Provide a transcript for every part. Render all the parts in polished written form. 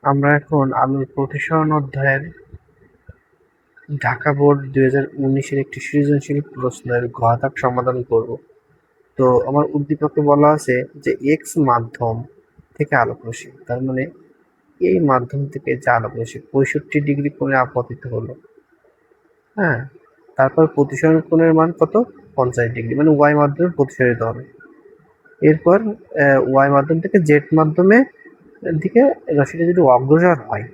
আমরা এখন আলোর প্রতিসরণ অধ্যায়ের ঢাকা বোর্ড 2019-এর একটি সৃজনশীল প্রশ্নের ঘ দাগ সমাধান করব। তো আমার উদ্দীপকে বলা আছে যে এক্স মাধ্যম থেকে আলোক রশ্মি, তার মানে এই মাধ্যম থেকে যে আলোক রশ্মি 65 ডিগ্রি কোণে আপতিত হলো। হ্যাঁ, তারপর প্রতিসরণ কোণের মান কত? 50 ডিগ্রি, মানে ওয়াই মাধ্যমে প্রতিসরিত হবে। এরপর ওয়াই মাধ্যম থেকে জেড মাধ্যমে দিকে রশ্মিটা যদি অগ্রসর হয়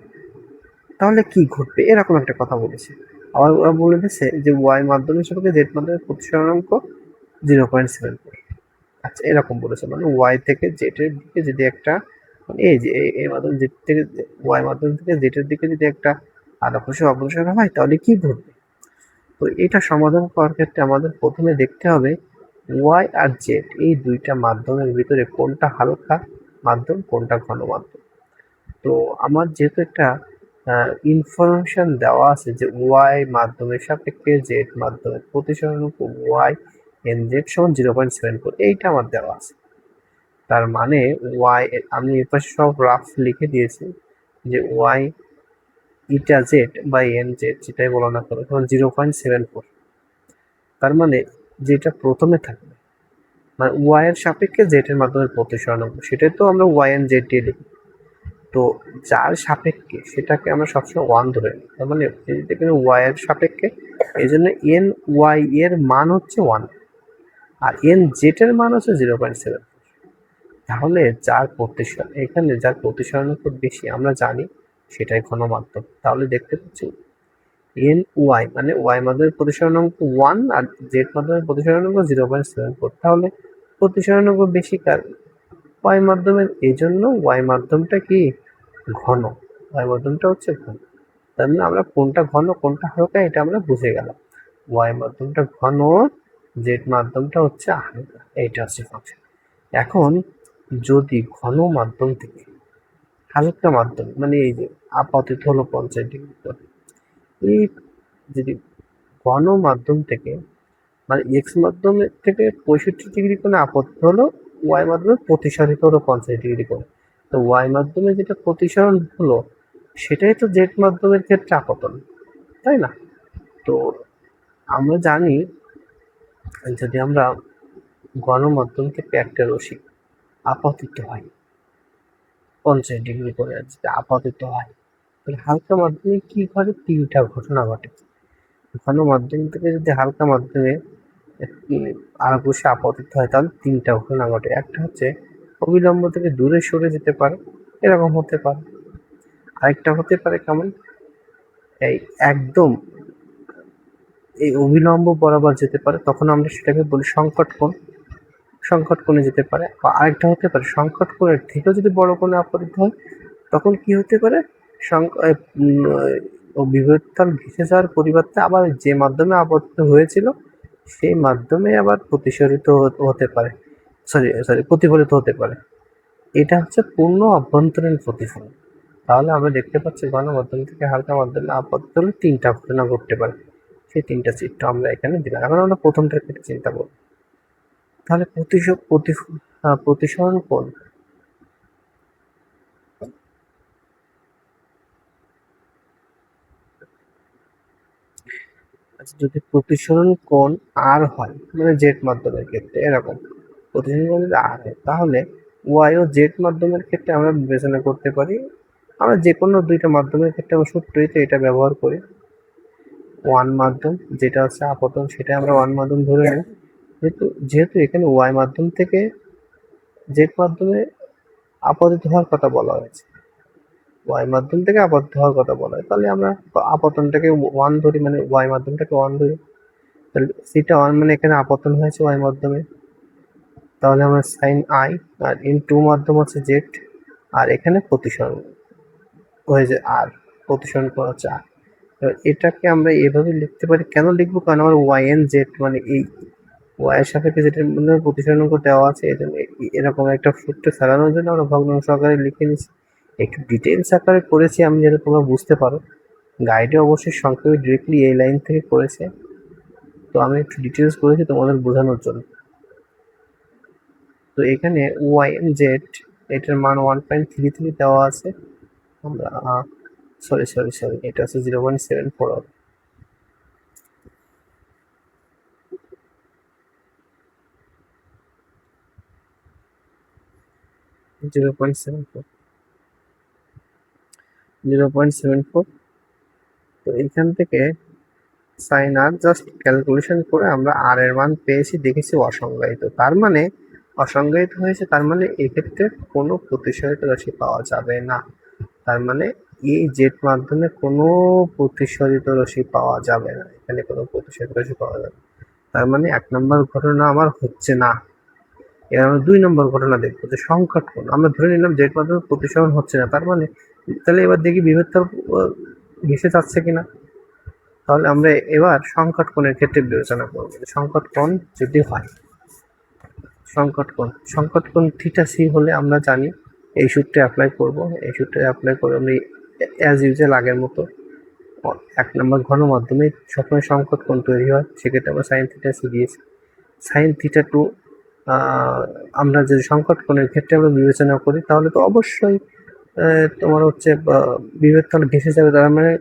তাহলে কি ঘটবে, এরকম একটা কথা বলেছে। আবার ওরা বলে দিচ্ছে যে ওয়াই মাধ্যমের সাপেক্ষে জেড মাধ্যমের প্রতিসরণাঙ্ক 0.74। আচ্ছা, এরকম বলেছে, মানে ওয়াই থেকে জেড এর দিকে যদি একটা, মানে এই যে এই মাধ্যম জেড থেকে ওয়াই মাধ্যম থেকে জেড এর দিকে যদি একটা আলোক রশ্মি অগ্রসর হয় তাহলে কি ঘটবে। তো এটা সমাধান করার ক্ষেত্রে আমাদের প্রথমে দেখতে হবে ওয়াই আর জেড এই দুইটা মাধ্যমের ভিতরে কোনটা হালকা মাধ্যম, কোনটা ঘন মাধ্যম। তো আমার যেহেতু একটা ইনফরমেশন দেওয়া আছে যে ওয়াই মাধ্যমের সাপেক্ষে জেড মাধ্যমের প্রতিসরণাঙ্ক ওয়াই এন জেড সমান 0.74, এইটা আমার দেওয়া আছে। তার মানে ওয়াই, আমি এর পাশে সব রাফ লিখে দিয়েছি যে ওয়াই ইটা জেড বাই এন জেড যেটাই বলো না কেন তখন 0.74। তার মানে যেটা প্রথমে থাকবে, মানে ওয়াই এর সাপেক্ষে জেড এর মাধ্যমে প্রতিসরণাঙ্ক, সেটাই তো আমরা ওয়াই এন জেড দিয়ে লিখি। তো যার সাপেক্ষে সেটাকে আমরা সবসময় ওয়ান ধরে নিই, তার মানে এখানে ওয়াই এর সাপেক্ষে, এই জন্য এন ওয়াই এর মান হচ্ছে ওয়ান আর এন জেড এর মান হচ্ছে 0.7। তাহলে যার প্রতিসরণ, এখানে যার প্রতিসরণাঙ্ক বেশি আমরা জানি সেটাই ঘন মাধ্যম। তাহলে দেখতে পাচ্ছি এন ওয়াই মানে ওয়াই মাধ্যমের প্রতিসরণাঙ্ক ওয়ান আর জেড মাধ্যমের প্রতিসরণাঙ্ক 0.74, তাহলে প্রতিসরণাঙ্ক বেশি কার? ওয়াই মাধ্যমের। এই জন্য ওয়াই মাধ্যমটা কি ঘন, ওয়াই মাধ্যমটা হচ্ছে ঘন। তার মানে আমরা কোনটা ঘন কোনটা হালকা এটা আমরা বুঝে গেলাম। ওয়াই মাধ্যমটা ঘন, জেড মাধ্যমটা হচ্ছে হালকা, এইটা হচ্ছে ফাংশন। এখন যদি ঘন মাধ্যম থেকে হালকা মাধ্যম, মানে এই যে আপাতত হলো 50 ডিগ্রি, এই যদি ঘন মাধ্যম থেকে, মানে এক্স মাধ্যমের থেকে 65 ডিগ্রি কোণে আপতিত হলো, ওয়াই মাধ্যমে প্রতিসরিত হলো 50 ডিগ্রি কোণে। তো ওয়াই মাধ্যমে যেটা প্রতিসরণ হলো সেটাই তো জেড মাধ্যমের ক্ষেত্রে আপতন, তাই না? তো আমরা জানি যদি আমরা ঘন মাধ্যম থেকে একটা রশ্মি আপতিত হয় 50 ডিগ্রি কোণে, যদি আপতিত হয় তাহলে হালকা মাধ্যমে কি ঘটে? তিনটা ঘটনা ঘটে। ঘন মাধ্যম থেকে যদি হালকা মাধ্যমে আলোক রশ্মি আপতিত হয় তাহলে তিনটা ঘটনা ঘটে। একটা হচ্ছে অবিলম্ব থেকে দূরে সরে যেতে পারে, এরকম হতে পারে। আরেকটা হতে পারে কেমন, এই একদম এই অবিলম্ব বরাবর যেতে পারে, তখন আমরা সেটাকে বলি সংকট কোণ, সংকট কোণে যেতে পারে। বা আরেকটা হতে পারে সংকট কোণের থেকেও যদি বড় কোণে আপতিত হয় তখন কি হতে পারে, বিভব ঘেঁষে যাওয়ার পরিবর্তে আবার যে মাধ্যমে আপতিত হয়েছিল সেই মাধ্যমে আবার প্রতিসরিত হতে পারে, প্রতিফলিত হতে পারে। এটা হচ্ছে পূর্ণ অভ্যন্তরীণ প্রতিফলন। তাহলে আমরা দেখতে পাচ্ছি ঘন মাধ্যম থেকে হালকা মাধ্যমে আপতিত হলে তিনটা ঘটনা ঘটতে পারে। সেই তিনটা চিত্র আমরা এখানে দিলাম। এখন আমরা প্রথমটার ক্ষেত্রে চিন্তা করব। তাহলে প্রতিসরণ কোণ, আচ্ছা, যদি প্রতিসরণ কোণ আর হয়, মানে জেড মাধ্যমের ক্ষেত্রে এরকম প্রতিসরণ কোণ যদি আর হয় তাহলে ওয়াই ও জেড মাধ্যমের ক্ষেত্রে আমরা বিবেচনা করতে পারি, আমরা যে কোনো দুইটা মাধ্যমের ক্ষেত্রে আমরা সূত্রই তো এটা ব্যবহার করি। ওয়ান মাধ্যম যেটা হচ্ছে আপতন সেটা আমরা ওয়ান মাধ্যম ধরে নিই, যেহেতু যেহেতু এখানে ওয়াই মাধ্যম থেকে জেড মাধ্যমে আপতিত হওয়ার কথা বলা হয়েছে, ওয়াই মাধ্যম থেকে আপতিত হওয়ার কথা বলা হয়, তাহলে আমরা আপতনটাকে ওয়ান ধরি, মানে ওয়াই মাধ্যমটাকে ওয়ান ধরি। তাহলে সিটা ওয়ান মানে এখানে আপতন হয়েছে ওয়াই মাধ্যমে, তাহলে আমরা সাইন আই, আর ইন টু মাধ্যম হচ্ছে জেড, আর এখানে প্রতিসরণ হয়েছে আর, প্রতিসরণ কোণ হচ্ছে আর। এটাকে আমরা এভাবে লিখতে পারি, কেন লিখবো, কারণ আমার ওয়াই এন জেড মানে এই ওয়াই এর সাপেক্ষে যেটার মধ্যে প্রতিসরণাঙ্ক দেওয়া আছে, এই জন্য এরকম একটা সূত্র চালানোর জন্য আমরা ভগ্নাংশ আকারে লিখে নিচ্ছি। একটু ডিটেলস আকারে করেছি আমি, যাতে তোমরা বুঝতে পারো। গাইডে অবশ্যই সংক্ষেপে ডিরেক্টলি এই লাইন থেকে করেছে, তো আমি একটু ডিটেলস করেছি তোমাদের বোঝানোর জন্য। তো এখানে ওয়াই এন জেড এটার মান 1.33 দেওয়া আছে, আমরা সরি সরি সরি, এটা হচ্ছে 0.74 হবে। 0.74, 0.74। তো এইখান থেকে সাইন আর জাস্ট ক্যালকুলেশন করে আমরা আর এর মান পেয়েছি, দেখেছি অসংজ্ঞায়িত। তার মানে অসংজ্ঞায়িত হয়েছে, তার মানে এক্ষেত্রে কোনো প্রতিসারিত রাশি পাওয়া যাবে না। তার মানে এই জেড মাধ্যমে কোনো প্রতিসারিত রাশি পাওয়া যাবে না, এখানে কোনো প্রতিসারিত রাশি পাওয়া যাবে। তার মানে 1 নম্বর ঘটনা আমার হচ্ছে না। এবার আমরা 2 নম্বর ঘটনা দেখবো, যে সংকট কোণ। আমরা ধরে নিলাম জেড মাধ্যমে প্রতিসরণ হচ্ছে না, তার মানে তাহলে এবার দেখি বিভেদটা ঘেঁষে যাচ্ছে কিনা। তাহলে আমরা এবার সংকট কোণের ক্ষেত্রে বিবেচনা করবো। সংকট কোণ যদি হয়, সংকট কোণ থিটা সি হলে আমরা জানি এই সূত্রে অ্যাপ্লাই করব। এই সূত্রে অ্যাপ্লাই করে আমি অ্যাজ ইউজুয়াল আগের মতো 1 নম্বর ঘন মাধ্যমে সবসময় সংকট কোণ তৈরি হয়, সেক্ষেত্রে আমরা সাইন থিটা সি দিয়েছি। সাইন থিটা টু আমরা যদি সংকট কোণের ক্ষেত্রে আমরা বিবেচনা করি, তাহলে তো অবশ্যই তোমার হচ্ছে বিভেদ কোণ ঘেঁষে যাবে। তার মানে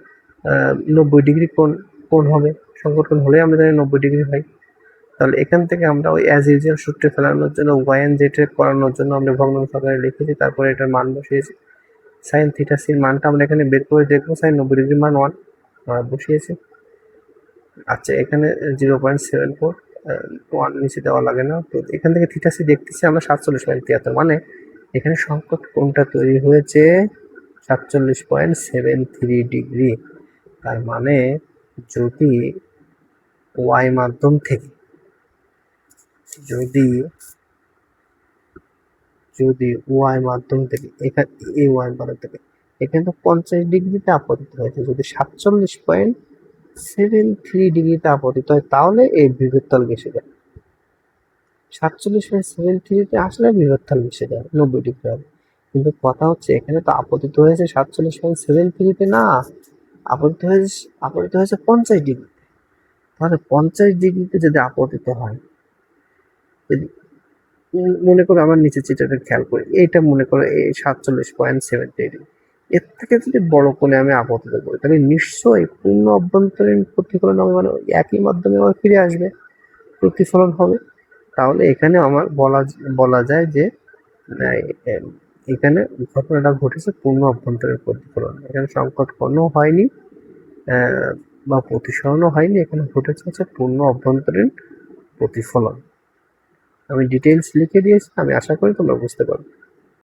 90 ডিগ্রি কোণ হবে। সংকট কোণ হলে আমরা জানি 90 ডিগ্রি হয়। তাহলে এখান থেকে আমরা ওই অ্যাজ ইউজুয়াল সূত্রে ফেলানোর জন্য ওয়াই এন জেড করানোর জন্য আমরা ভগ্নাংশ আকারে লিখেছি, তারপরে এটার মান বসিয়েছি। সাইন থিটা সির মানটা আমরা এখানে বের করে দেখবো। সাইন 90 ডিগ্রি মান 1 আমরা বসিয়েছি। আচ্ছা, এখানে 0.74, 1 নিচে দেওয়া লাগে না। তো এখান থেকে থিটা সি দেখতেছি আমরা 47.73, মানে এখানে সংকট কোণটা তৈরি হয়েছে 47.73 ডিগ্রি। তার মানে যদি ওয়াই মাধ্যম থেকে যদি ওয়াই মাধ্যম থেকে এখানে এই ওয়াই মাধ্যম থেকে এখানে তো 50 ডিগ্রিতে আপতিত হয়েছে, যদি 47.73 ডিগ্রিতে আপতিত হয়, তাহলে এই বিভেদতল ঘেঁষে যায়। 47.73-তে আসলে বিভেদতল ঘেঁষে যায়, 90 ডিগ্রি হবে। কিন্তু কথা হচ্ছে এখানে তো আপতিত হয়েছে 47.73-তে না, আপতিত হয়েছে 50 ডিগ্রি। তাহলে 50 ডিগ্রিতে যদি আপতিত হয়, যদি মনে করো আমার নিচে চিত্রটা খেয়াল করি, এইটা মনে করো এই 47.73, এর থেকে যদি বড় কোণে আমি আপতিত করি, তাহলে নিশ্চয়ই পূর্ণ অভ্যন্তরীণ প্রতিফলন হবে, মানে একই মাধ্যমে আমার ফিরে আসবে, প্রতিফলন হবে। তাহলে এখানে আমার বলা যায় যে এখানে ঘটনাটা ঘটেছে পূর্ণ অভ্যন্তরীণ প্রতিফলন। এখানে সংকট কোণও হয়নি বা প্রতিসরণও হয়নি, এখানে ঘটেছে হচ্ছে পূর্ণ অভ্যন্তরীণ প্রতিফলন। আমি ডিটেইলস লিখে দিয়েছি, আমি আশা করি তোমরা বুঝতে পারবে।